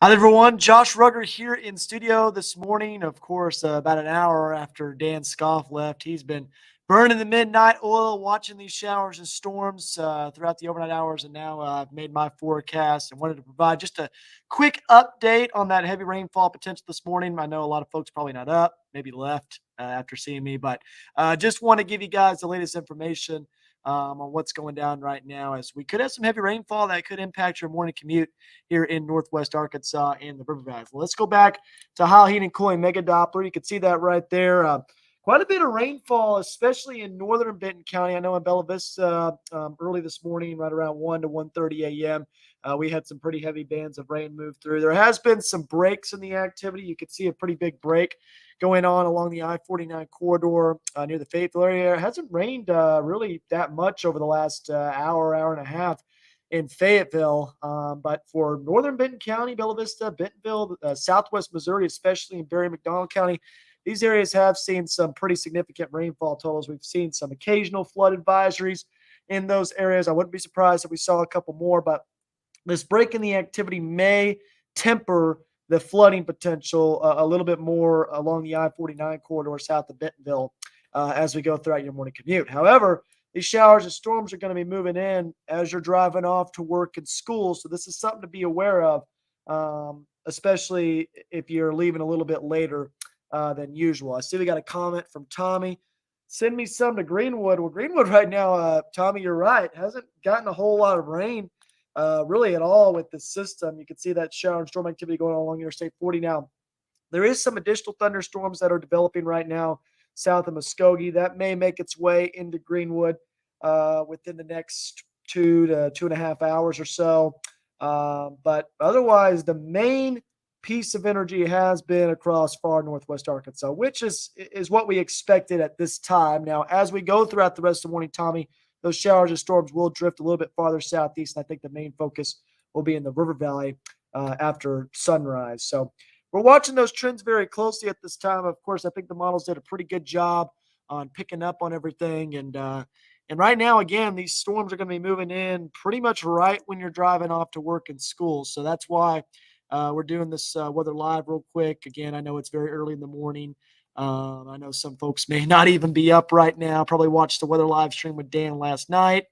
Hi, everyone. Josh Rugger here in studio this morning. Of course, about an hour after Dan Scoff left, he's been burning the midnight oil, watching these showers and storms throughout the overnight hours. And now I've made my forecast and wanted to provide just a quick update on that heavy rainfall potential this morning. I know a lot of folks probably not up, maybe left after seeing me, but just want to give you guys the latest information on what's going down right now, as we could have some heavy rainfall that could impact your morning commute here in Northwest Arkansas and the River Valley. Well, let's go back to High Heat and Cooling Mega Doppler. You can see that right there. Quite a bit of rainfall, especially in northern Benton County. I know in Bella Vista early this morning, right around 1 to 1:30 a.m., we had some pretty heavy bands of rain move through. There has been some breaks in the activity. You could see a pretty big break going on along the I-49 corridor near the Fayetteville area. It hasn't rained really that much over the last hour and a half in Fayetteville. But for northern Benton County, Bella Vista, Bentonville, southwest Missouri, especially in Berry McDonald County, these areas have seen some pretty significant rainfall totals. We've seen some occasional flood advisories in those areas. I wouldn't be surprised if we saw a couple more, but this break in the activity may temper the flooding potential a little bit more along the I-49 corridor south of Bentonville as we go throughout your morning commute. However, these showers and storms are going to be moving in as you're driving off to work and school. So this is something to be aware of, especially if you're leaving a little bit later than usual. I see we got a comment from Tommy. Send me some to Greenwood. Well, Greenwood right now, Tommy, you're right, hasn't gotten a whole lot of rain really at all with the system. You can see that shower and storm activity going on along Interstate 40 now. There is some additional thunderstorms that are developing right now south of Muskogee that may make its way into Greenwood within the next 2 to 2.5 hours or so. But otherwise, the main piece of energy has been across far northwest Arkansas, which is what we expected at this time. Now, as we go throughout the rest of the morning, Tommy, those showers and storms will drift a little bit farther southeast. And I think the main focus will be in the River Valley after sunrise. So we're watching those trends very closely at this time. Of course, I think the models did a pretty good job on picking up on everything. And right now, again, these storms are going to be moving in pretty much right when you're driving off to work and school. So that's why we're doing this weather live real quick. Again, I know it's very early in the morning. I know some folks may not even be up right now. Probably watched the weather live stream with Dan last night,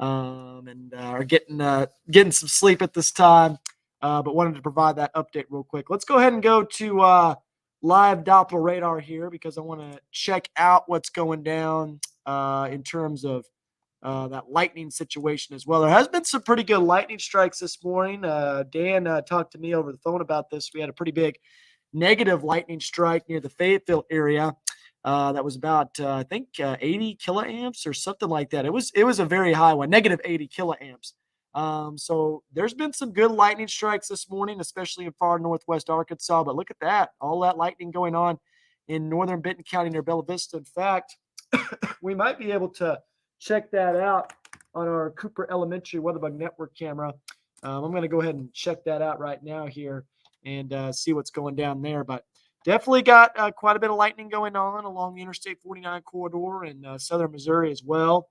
and are getting some sleep at this time. But wanted to provide that update real quick. Let's go ahead and go to live Doppler radar here, because I want to check out what's going down in terms of that lightning situation as well. There has been some pretty good lightning strikes this morning. Dan talked to me over the phone about this. We had a pretty big negative lightning strike near the Fayetteville area. That was about, I think, 80 kiloamps or something like that. It was a very high one, negative 80 kiloamps. So there's been some good lightning strikes this morning, especially in far northwest Arkansas. But look at that, all that lightning going on in northern Benton County near Bella Vista. In fact, we might be able to check that out on our Cooper Elementary Weatherbug Network camera. I'm going to go ahead and check that out right now here and see what's going down there. But definitely got quite a bit of lightning going on along the Interstate 49 corridor in southern Missouri as well.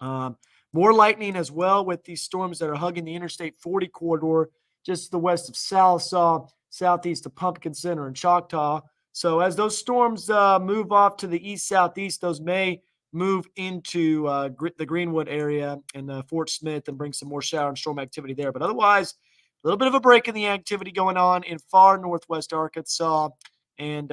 More lightning as well with these storms that are hugging the Interstate 40 corridor just to the west of Sallisaw, southeast of Pumpkin Center and Choctaw. So as those storms move off to the east-southeast, those may move into the Greenwood area and Fort Smith and bring some more shower and storm activity there. But otherwise, a little bit of a break in the activity going on in far northwest Arkansas. And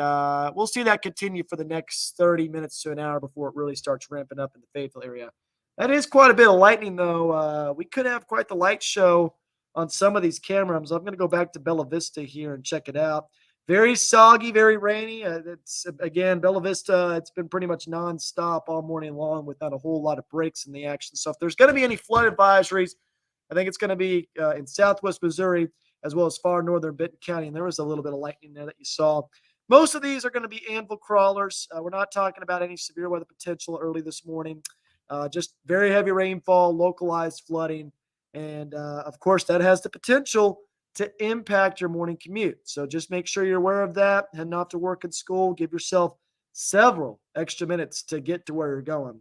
we'll see that continue for the next 30 minutes to an hour before it really starts ramping up in the Fayetteville area. That is quite a bit of lightning, though. We could have quite the light show on some of these cameras. I'm going to go back to Bella Vista here and check it out. Very soggy, very rainy. It's again, Bella Vista, it's been pretty much nonstop all morning long without a whole lot of breaks in the action. So if there's going to be any flood advisories, I think it's going to be in southwest Missouri as well as far northern Benton County. And there was a little bit of lightning there that you saw. Most of these are going to be anvil crawlers. We're not talking about any severe weather potential early this morning. Just very heavy rainfall, localized flooding. And, of course, that has the potential to impact your morning commute. So just make sure you're aware of that. Heading off to work and school, give yourself several extra minutes to get to where you're going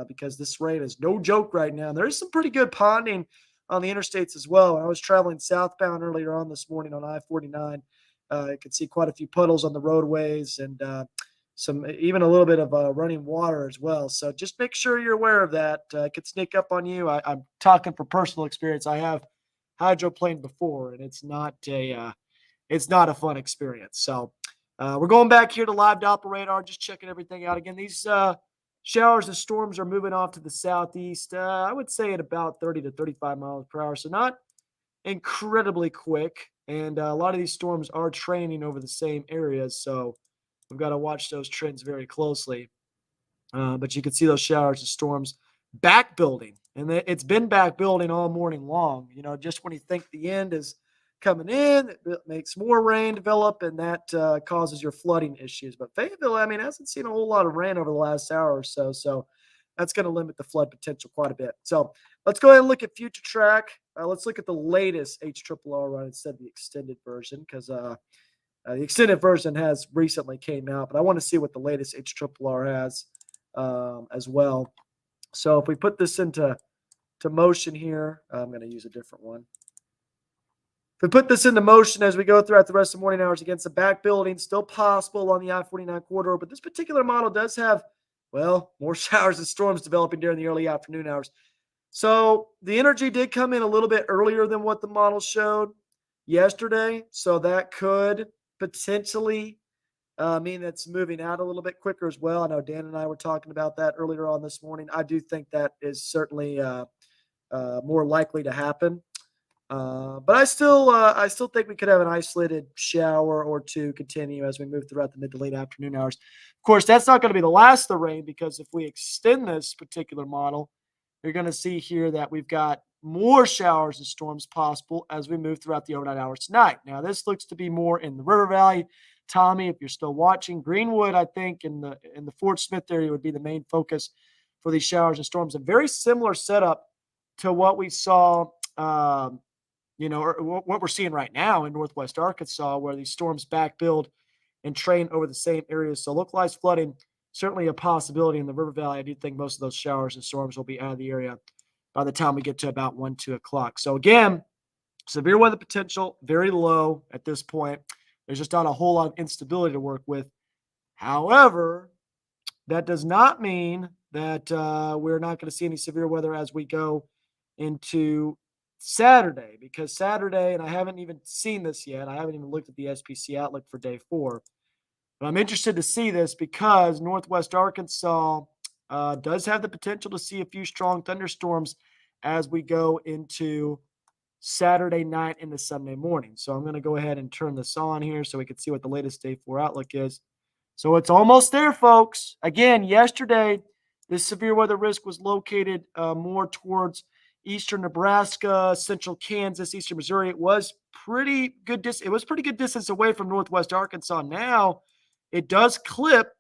because this rain is no joke right now. There is some pretty good ponding on the interstates as well. When I was traveling southbound earlier on this morning on I-49, I could see quite a few puddles on the roadways and some even a little bit of running water as well. So just make sure you're aware of that. It could sneak up on you. I'm talking for personal experience. I have hydroplaned before, and it's not a fun experience. So we're going back here to live Doppler radar, just checking everything out again. These showers and storms are moving off to the southeast. I would say at about 30 to 35 miles per hour. So not incredibly quick. And a lot of these storms are training over the same areas. So we've got to watch those trends very closely. But you can see those showers and storms back building. And it's been back building all morning long. Just when you think the end is coming in, it makes more rain develop, and that causes your flooding issues. But Fayetteville, I mean, hasn't seen a whole lot of rain over the last hour or so. So that's going to limit the flood potential quite a bit. So let's go ahead and look at future track. Let's look at the latest HRRR run instead of the extended version, because the extended version has recently came out, but I want to see what the latest HRRR has as well. So if we put this into motion here, I'm going to use a different one. If we put this into motion as we go throughout the rest of the morning hours against the back building, still possible on the I-49 corridor, but this particular model does have, well, more showers and storms developing during the early afternoon hours. So the energy did come in a little bit earlier than what the model showed yesterday, so that could potentially mean that's moving out a little bit quicker as well. I know Dan and I were talking about that earlier on this morning. I do think that is certainly more likely to happen. But I still think we could have an isolated shower or two continue as we move throughout the mid to late afternoon hours. Of course, that's not going to be the last of the rain, because if we extend this particular model, you're going to see here that we've got more showers and storms possible as we move throughout the overnight hours tonight. Now, this looks to be more in the River Valley. Tommy, if you're still watching, Greenwood, I think in the Fort Smith area would be the main focus for these showers and storms. A very similar setup to what we saw, or what we're seeing right now in Northwest Arkansas, where these storms back build and train over the same areas. So localized flooding, certainly a possibility in the River Valley. I do think most of those showers and storms will be out of the area by the time we get to about 1, 2 o'clock. So again, severe weather potential, very low at this point. There's just not a whole lot of instability to work with. However, that does not mean that we're not going to see any severe weather as we go into Saturday, because Saturday, and I haven't even seen this yet, I haven't even looked at the SPC outlook for day 4, but I'm interested to see this because Northwest Arkansas does have the potential to see a few strong thunderstorms as we go into Saturday night into Sunday morning. So I'm going to go ahead and turn this on here so we can see what the latest day 4 outlook is. So it's almost there, folks. Again, yesterday, this severe weather risk was located more towards eastern Nebraska, central Kansas, eastern Missouri. It was pretty good distance away from Northwest Arkansas. Now it does clip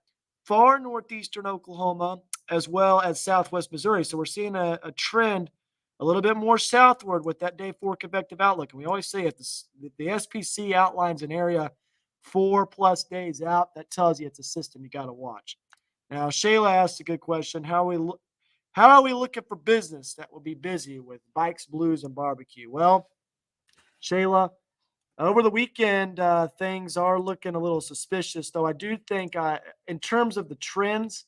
far northeastern Oklahoma as well as southwest Missouri. So we're seeing a trend a little bit more southward with that day 4 convective outlook. And we always say if the SPC outlines an area 4+ days out, that tells you it's a system you got to watch. Now, Shayla asked a good question. How are we looking for business that will be busy with bikes, blues, and barbecue? Well, Shayla, over the weekend, things are looking a little suspicious, though I do think in terms of the trends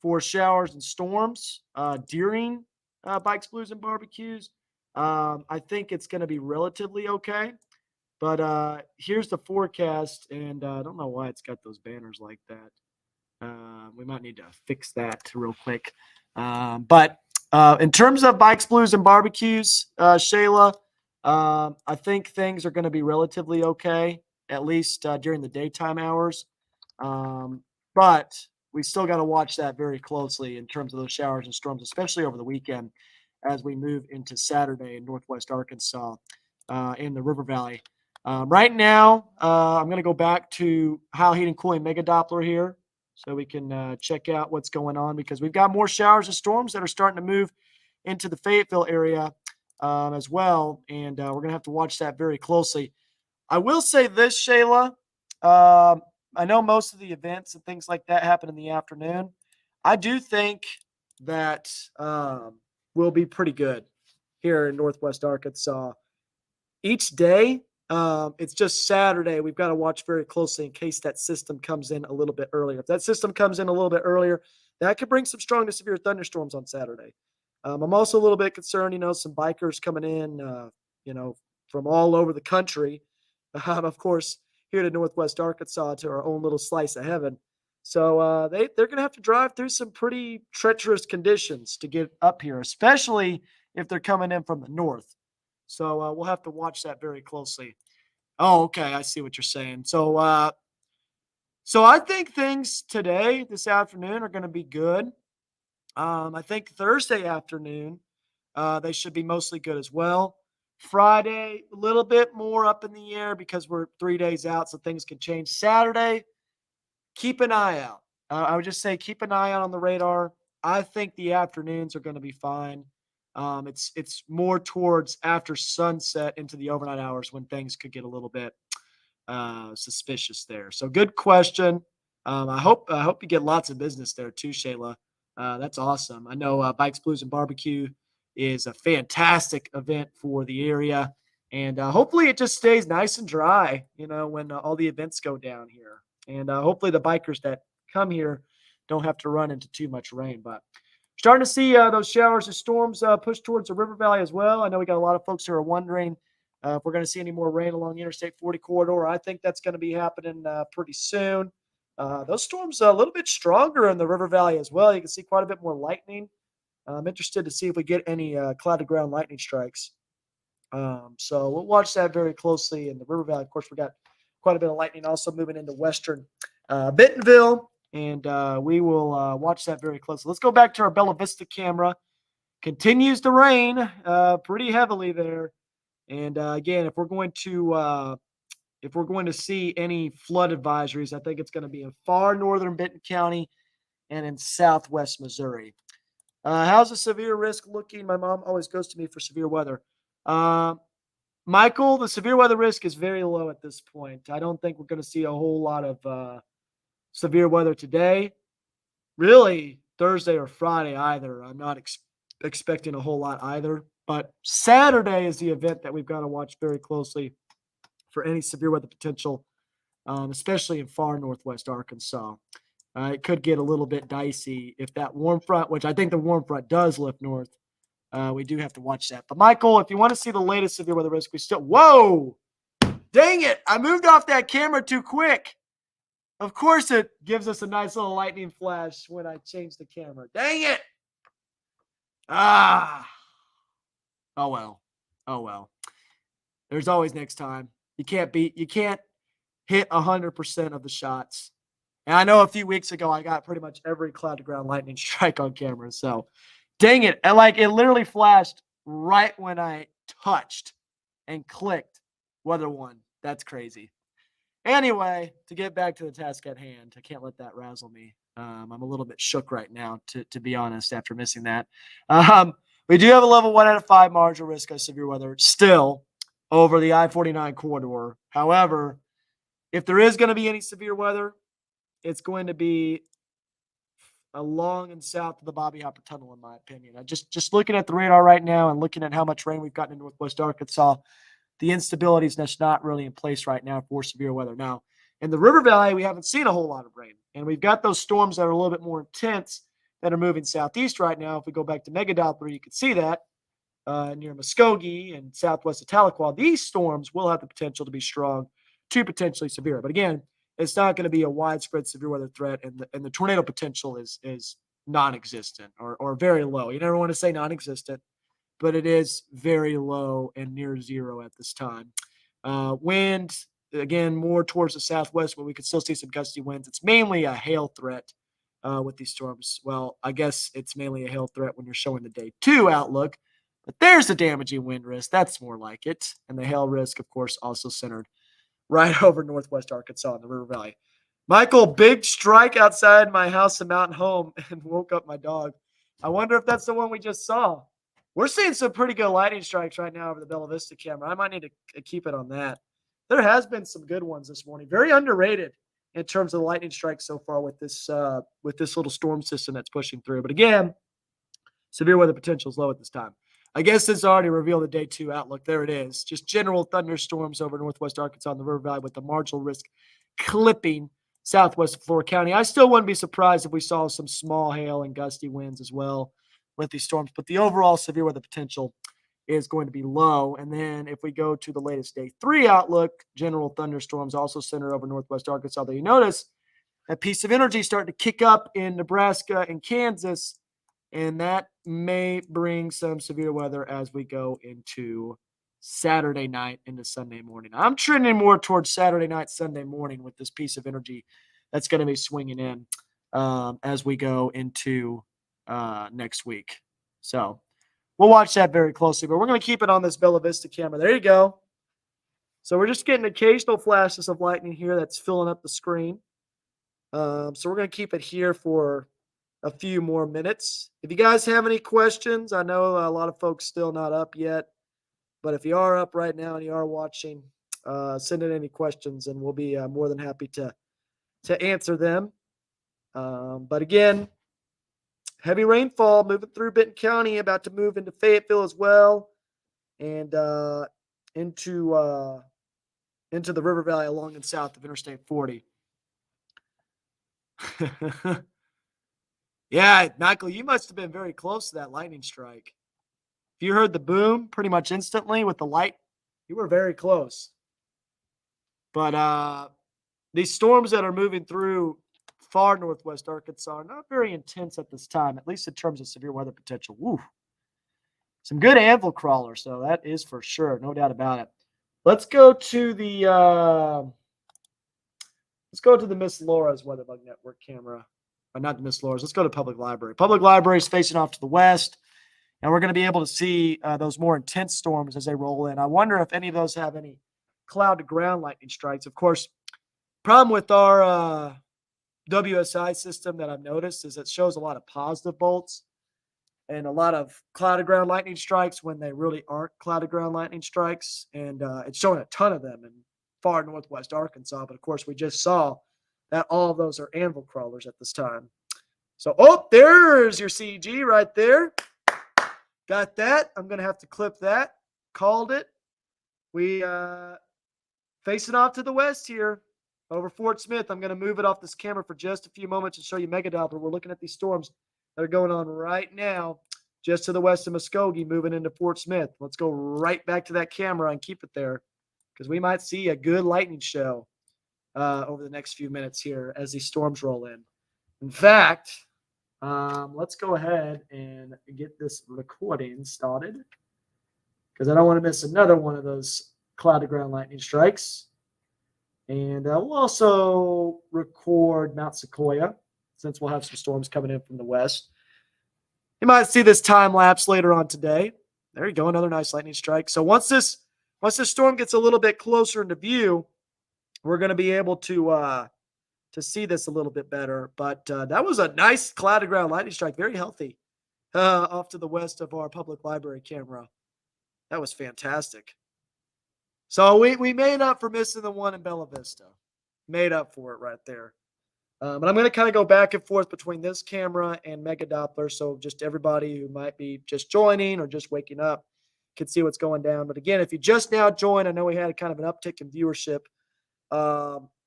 for showers and storms during bikes, blues, and barbecues, I think it's going to be relatively okay. But here's the forecast, and I don't know why it's got those banners like that. We might need to fix that real quick. But in terms of bikes, blues, and barbecues, Shayla, I think things are going to be relatively okay, at least during the daytime hours. But we still got to watch that very closely in terms of those showers and storms, especially over the weekend as we move into Saturday in Northwest Arkansas in the River Valley. Right now, I'm going to go back to High Heat and Cooling Mega Doppler here so we can check out what's going on, because we've got more showers and storms that are starting to move into the Fayetteville area as well, and we're going to have to watch that very closely. I will say this, Shayla. I know most of the events and things like that happen in the afternoon. I do think that will be pretty good. here in Northwest Arkansas. Each day, it's just Saturday. We've got to watch very closely in case that system comes in a little bit earlier. If that system comes in a little bit earlier, that could bring some strong to severe thunderstorms on Saturday. I'm also a little bit concerned, some bikers coming in, you know, from all over the country. Of course, here to Northwest Arkansas to our own little slice of heaven. So they're going to have to drive through some pretty treacherous conditions to get up here, especially if they're coming in from the north. So we'll have to watch that very closely. Oh, okay, I see what you're saying. So I think things today, this afternoon, are going to be good. I think Thursday afternoon, they should be mostly good as well. Friday, a little bit more up in the air because we're 3 days out, so things can change. Saturday, keep an eye out. I would just say keep an eye out on the radar. I think the afternoons are going to be fine. It's more towards after sunset into the overnight hours when things could get a little bit suspicious there. So good question. I hope you get lots of business there too, Shayla. That's awesome. I know Bikes, Blues, and Barbecue is a fantastic event for the area, and hopefully it just stays nice and dry. When all the events go down here, and hopefully the bikers that come here don't have to run into too much rain. But starting to see those showers and storms push towards the river valley as well. I know we got a lot of folks who are wondering if we're going to see any more rain along the Interstate 40 corridor. I think that's going to be happening pretty soon. Those storms are a little bit stronger in the river valley as well. You can see quite a bit more lightning. I'm interested to see if we get any cloud to ground lightning strikes. So we'll watch that very closely in the river valley. Of course, we got quite a bit of lightning also moving into western Bentonville, and we will watch that very closely. Let's go back to our Bella Vista camera. Continues to rain pretty heavily there. And again, if we're going to see any flood advisories, I think it's going to be in far northern Benton County and in southwest Missouri. How's the severe risk looking? My mom always goes to me for severe weather. Michael, the severe weather risk is very low at this point. I don't think we're going to see a whole lot of severe weather today. Really, Thursday or Friday either. I'm not expecting a whole lot either. But Saturday is the event that we've got to watch very closely for any severe weather potential, especially in far northwest Arkansas. It could get a little bit dicey if that warm front, which I think the warm front does lift north. We do have to watch that. But Michael, if you want to see the latest severe weather risk, whoa, dang it. I moved off that camera too quick. Of course it gives us a nice little lightning flash when I change the camera. Dang it. Oh well. Oh well. There's always next time. You can't hit 100% of the shots. And I know a few weeks ago I got pretty much every cloud to ground lightning strike on camera. So dang it. And it literally flashed right when I touched and clicked weather one. That's crazy. Anyway, to get back to the task at hand, I can't let that razzle me. I'm a little bit shook right now, to be honest, after missing that. We do have a level 1 out of 5 marginal risk of severe weather still over the I-49 corridor. However, if there is going to be any severe weather, it's going to be along and south of the Bobby Hopper Tunnel, in my opinion. Just looking at the radar right now and looking at how much rain we've gotten in northwest Arkansas, the instability is just not really in place right now for severe weather. Now, in the River Valley, we haven't seen a whole lot of rain, and we've got those storms that are a little bit more intense that are moving southeast right now. If we go back to Megadoppler, you can see that near Muskogee and southwest of Tahlequah. These storms will have the potential to be strong to potentially severe. But again, it's not going to be a widespread severe weather threat, and the tornado potential is non-existent or very low. You never want to say non-existent, but it is very low and near zero at this time. Wind, again, more towards the southwest, but we could still see some gusty winds. It's mainly a hail threat with these storms. Well, I guess it's mainly a hail threat when you're showing the day 2 outlook, but there's the damaging wind risk. That's more like it. And the hail risk, of course, also centered right over northwest Arkansas in the River Valley. Michael, big strike outside my house and mountain home and woke up my dog. I wonder if that's the one we just saw. We're seeing some pretty good lightning strikes right now over the Bella Vista camera. I might need to keep it on that. There has been some good ones this morning. Very underrated in terms of the lightning strikes so far with this little storm system that's pushing through. But again, severe weather potential is low at this time. I guess it's already revealed the day 2 outlook. There it is. Just general thunderstorms over northwest Arkansas and the River Valley with the marginal risk clipping southwest of Florida County. I still wouldn't be surprised if we saw some small hail and gusty winds as well with these storms, but the overall severe weather potential is going to be low. And then if we go to the latest day 3 outlook, general thunderstorms also centered over northwest Arkansas. Though you notice that piece of energy starting to kick up in Nebraska and Kansas, and that may bring some severe weather as we go into Saturday night into Sunday morning. I'm trending more towards Saturday night, Sunday morning with this piece of energy that's going to be swinging in as we go into next week. So we'll watch that very closely, but we're going to keep it on this Bella Vista camera. There you go. So we're just getting occasional flashes of lightning here that's filling up the screen. So we're going to keep it here for a few more minutes. If you guys have any questions, I know a lot of folks still not up yet, but if you are up right now and you are watching, send in any questions and we'll be more than happy to answer them. But again, heavy rainfall moving through Benton County, about to move into Fayetteville as well, and into the River Valley along and south of Interstate 40. Yeah, Michael, you must have been very close to that lightning strike. If you heard the boom pretty much instantly with the light, you were very close. But these storms that are moving through far northwest Arkansas are not very intense at this time, at least in terms of severe weather potential. Woo. Some good anvil crawlers, so that is for sure, no doubt about it. Let's go to the Miss Laura's Weatherbug Network camera. Or not the Miss Laura's. Let's go to Public Library. Public Library is facing off to the west, and we're going to be able to see those more intense storms as they roll in. I wonder if any of those have any cloud-to-ground lightning strikes. Of course, problem with our WSI system that I've noticed is it shows a lot of positive bolts and a lot of cloud-to-ground lightning strikes when they really aren't cloud-to-ground lightning strikes, and it's showing a ton of them in far northwest Arkansas. But, of course, we just saw that all of those are anvil crawlers at this time. So, there's your CG right there. Got that. I'm going to have to clip that. Called it. We facing off to the west here over Fort Smith. I'm going to move it off this camera for just a few moments and show you Megadoppler. We're looking at these storms that are going on right now just to the west of Muskogee moving into Fort Smith. Let's go right back to that camera and keep it there because we might see a good lightning show over the next few minutes here as these storms roll in. In fact, let's go ahead and get this recording started because I don't want to miss another one of those cloud-to-ground lightning strikes. And we'll also record Mount Sequoia since we'll have some storms coming in from the west. You might see this time lapse later on today. There you go, another nice lightning strike. So once this storm gets a little bit closer into view, we're going to be able to see this a little bit better. But that was a nice cloud-to-ground lightning strike, very healthy, off to the west of our public library camera. That was fantastic. So we made up for missing the one in Bella Vista. Made up for it right there. But I'm going to kind of go back and forth between this camera and Megadoppler, so just everybody who might be just joining or just waking up can see what's going down. But again, if you just now joined, I know we had kind of an uptick in viewership.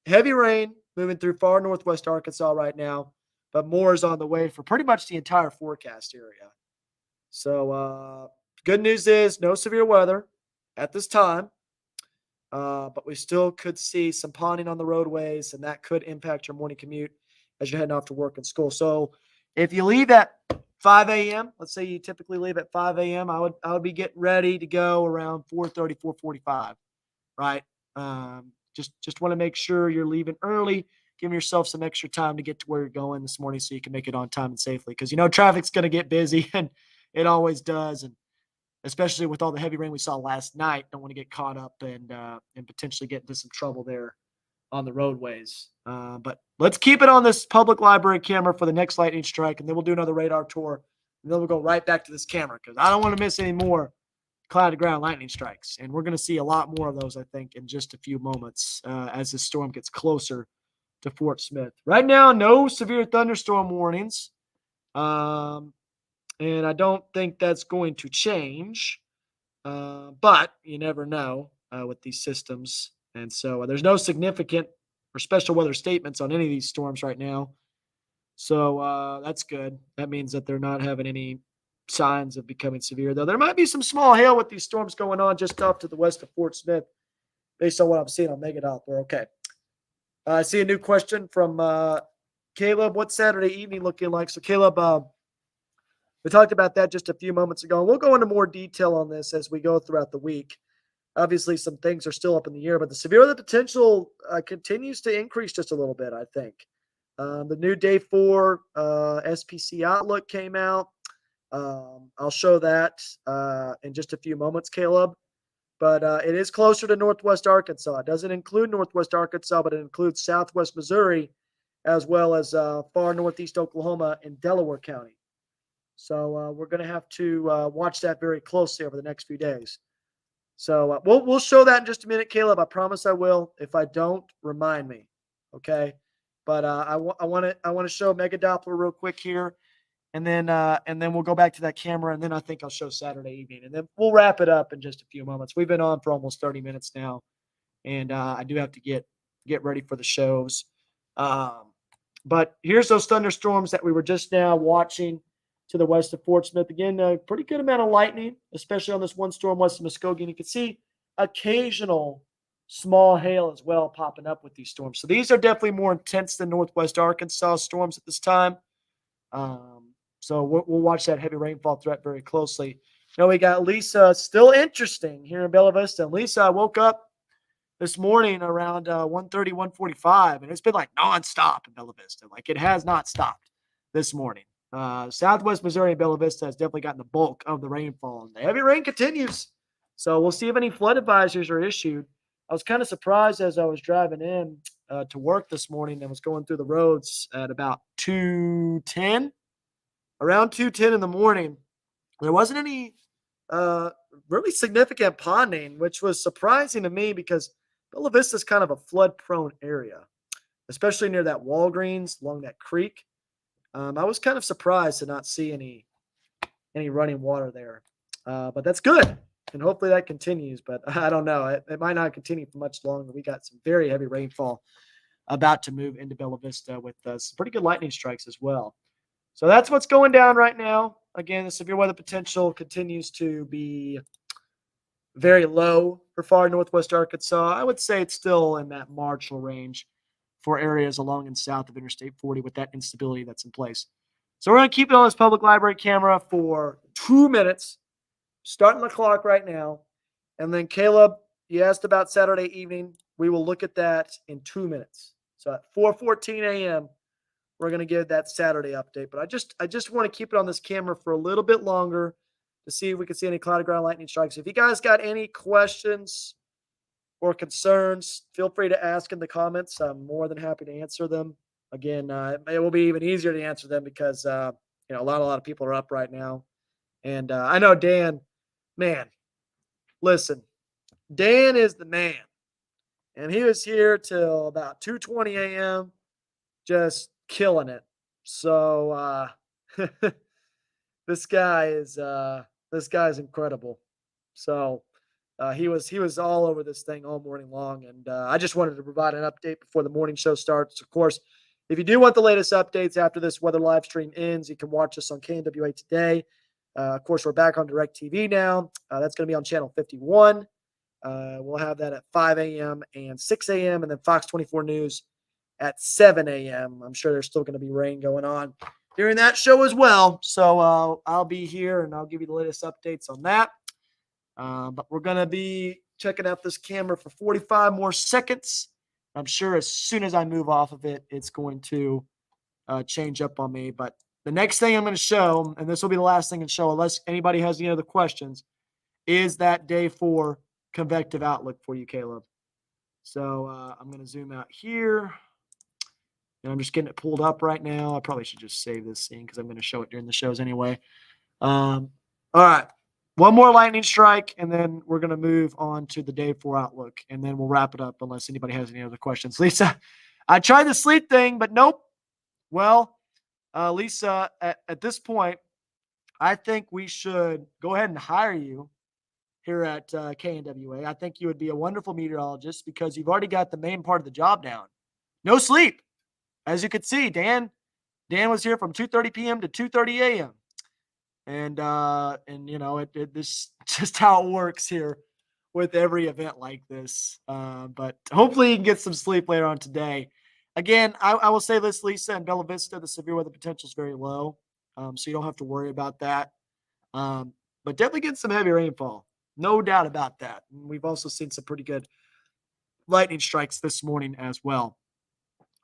Heavy rain moving through far northwest Arkansas right now, but more is on the way for pretty much the entire forecast area. So good news is no severe weather at this time, but we still could see some ponding on the roadways, and that could impact your morning commute as you're heading off to work and school. So if you leave at 5 a.m., let's say you typically leave at 5 a.m., I would be getting ready to go around 4:30, 4:45, right? Just want to make sure you're leaving early, giving yourself some extra time to get to where you're going this morning so you can make it on time and safely. Because, traffic's going to get busy, and it always does. And especially with all the heavy rain we saw last night, don't want to get caught up and potentially get into some trouble there on the roadways. But let's keep it on this public library camera for the next lightning strike, and then we'll do another radar tour. And then we'll go right back to this camera because I don't want to miss any more cloud-to-ground lightning strikes. And we're going to see a lot more of those, I think, in just a few moments as the storm gets closer to Fort Smith. Right now, no severe thunderstorm warnings. and I don't think that's going to change. But you never know with these systems. And so there's no significant or special weather statements on any of these storms right now. So that's good. That means that they're not having any signs of becoming severe, though. There might be some small hail with these storms going on just off to the west of Fort Smith, based on what I'm seeing on Mega Doppler. Okay. I see a new question from Caleb. What's Saturday evening looking like? So, Caleb, we talked about that just a few moments ago. We'll go into more detail on this as we go throughout the week. Obviously, some things are still up in the air, but the severe weather potential continues to increase just a little bit, I think. The new day 4 SPC outlook came out. I'll show that in just a few moments, Caleb. But it is closer to Northwest Arkansas. It doesn't include Northwest Arkansas, but it includes Southwest Missouri, as well as far Northeast Oklahoma and Delaware County. So we're going to have to watch that very closely over the next few days. So we'll show that in just a minute, Caleb. I promise I will. If I don't, remind me, okay? But I want to show Mega Doppler real quick here, and then we'll go back to that camera, and then I think I'll show Saturday evening, and then we'll wrap it up in just a few moments. We've been on for almost 30 minutes now, and I do have to get ready for the shows. But here's those thunderstorms that we were just now watching to the west of Fort Smith. Again, a pretty good amount of lightning, especially on this one storm west of Muskogee. And you can see occasional small hail as well popping up with these storms. So these are definitely more intense than Northwest Arkansas storms at this time. So we'll watch that heavy rainfall threat very closely. Now we got Lisa, still interesting here in Bella Vista. And Lisa, I woke up this morning around 1:30, 1:45, and it's been like nonstop in Bella Vista. Like it has not stopped this morning. Southwest Missouri and Bella Vista has definitely gotten the bulk of the rainfall, and the heavy rain continues. So we'll see if any flood advisories are issued. I was kind of surprised as I was driving in to work this morning and was going through the roads at about 2:10, around 2:10 in the morning. There wasn't any really significant ponding, which was surprising to me because Bella Vista is kind of a flood-prone area, especially near that Walgreens along that creek. I was kind of surprised to not see any running water there, but that's good, and hopefully that continues. But I don't know; it might not continue for much longer. We got some very heavy rainfall about to move into Bella Vista with some pretty good lightning strikes as well. So that's what's going down right now. Again, the severe weather potential continues to be very low for far northwest Arkansas. I would say it's still in that marginal range for areas along and south of Interstate 40 with that instability that's in place. So we're going to keep it on this public library camera for 2 minutes, starting the clock right now. And then Caleb, you asked about Saturday evening. We will look at that in 2 minutes. So at 4:14 a.m., we're going to give that Saturday update. But I just want to keep it on this camera for a little bit longer to see if we can see any cloud ground lightning strikes. If you guys got any questions or concerns, feel free to ask in the comments. I'm more than happy to answer them. Again, it will be even easier to answer them because a lot of people are up right now, and I know Dan. Man, listen, Dan is the man, and he was here till about 2:20 a.m. just killing it. So this guy is incredible. So he was all over this thing all morning long, and I just wanted to provide an update before the morning show starts. Of course, if you do want the latest updates after this weather live stream ends, you can watch us on KNWA Today. Of course, we're back on DirecTV now. That's going to be on channel 51. We'll have that at 5 a.m. and 6 a.m. and then Fox 24 News at 7 a.m. I'm sure there's still going to be rain going on during that show as well. So I'll be here and I'll give you the latest updates on that. But we're going to be checking out this camera for 45 more seconds. I'm sure as soon as I move off of it, it's going to change up on me. But the next thing I'm going to show, and this will be the last thing to show unless anybody has any other questions, is that day 4 convective outlook for you, Caleb. So I'm going to zoom out here. And I'm just getting it pulled up right now. I probably should just save this scene because I'm going to show it during the shows anyway. All right. One more lightning strike, and then we're going to move on to the day 4 outlook, and then we'll wrap it up unless anybody has any other questions. Lisa, I tried the sleep thing, but nope. Well, Lisa, at this point, I think we should go ahead and hire you here at KNWA. I think you would be a wonderful meteorologist because you've already got the main part of the job down. No sleep. As you could see, Dan was here from 2:30 p.m. to 2:30 a.m. And you know this just how it works here with every event like this. But hopefully you can get some sleep later on today. Again, I will say this, Lisa, in Bella Vista, the severe weather potential is very low, so you don't have to worry about that. Um, but definitely get some heavy rainfall, no doubt about that. And we've also seen some pretty good lightning strikes this morning as well.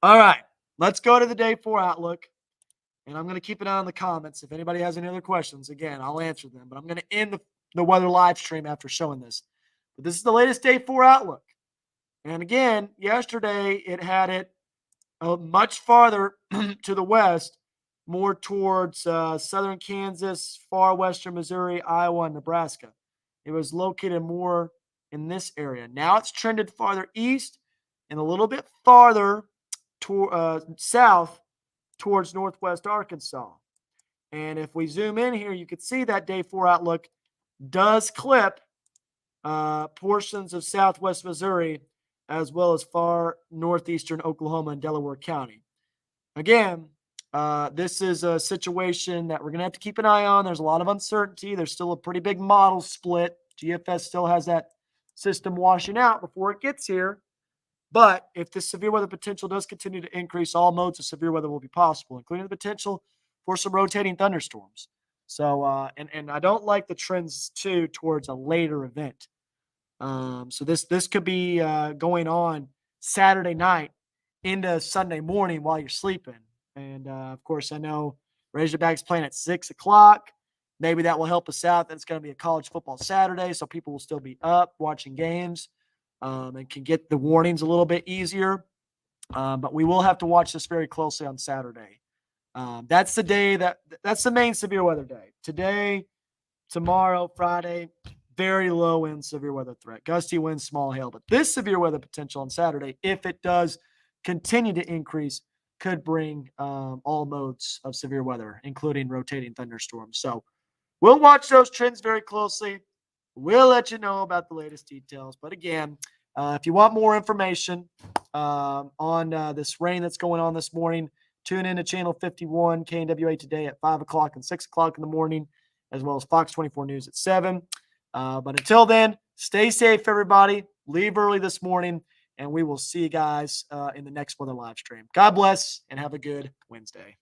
All right, let's go to the day 4 outlook. And I'm going to keep an eye on the comments. If anybody has any other questions, again, I'll answer them. But I'm going to end the weather live stream after showing this. But this is the latest day 4 outlook. And again, yesterday it had it much farther to the west, more towards southern Kansas, far western Missouri, Iowa, and Nebraska. It was located more in this area. Now it's trended farther east and a little bit farther south towards northwest Arkansas. And if we zoom in here, you can see that day 4 outlook does clip portions of southwest Missouri as well as far northeastern Oklahoma and Delaware County. Again, this is a situation that we're going to have to keep an eye on. There's a lot of uncertainty. There's still a pretty big model split. GFS still has that system washing out before it gets here. But if the severe weather potential does continue to increase, all modes of severe weather will be possible, including the potential for some rotating thunderstorms. So, and I don't like the trends too towards a later event. So this could be going on Saturday night into Sunday morning while you're sleeping. And of course, I know Razorbacks playing at 6 o'clock. Maybe that will help us out. That it's going to be a college football Saturday, so people will still be up watching games and can get the warnings a little bit easier. But we will have to watch this very closely on Saturday. That's the day that's the main severe weather day. Today, tomorrow, Friday, very low end severe weather threat. Gusty winds, small hail. But this severe weather potential on Saturday, if it does continue to increase, could bring all modes of severe weather, including rotating thunderstorms. So we'll watch those trends very closely. We'll let you know about the latest details. But again, if you want more information on this rain that's going on this morning, tune in to Channel 51, KNWA Today at 5 o'clock and 6 o'clock in the morning, as well as Fox 24 News at 7. But until then, stay safe, everybody. Leave early this morning, and we will see you guys in the next weather live stream. God bless, and have a good Wednesday.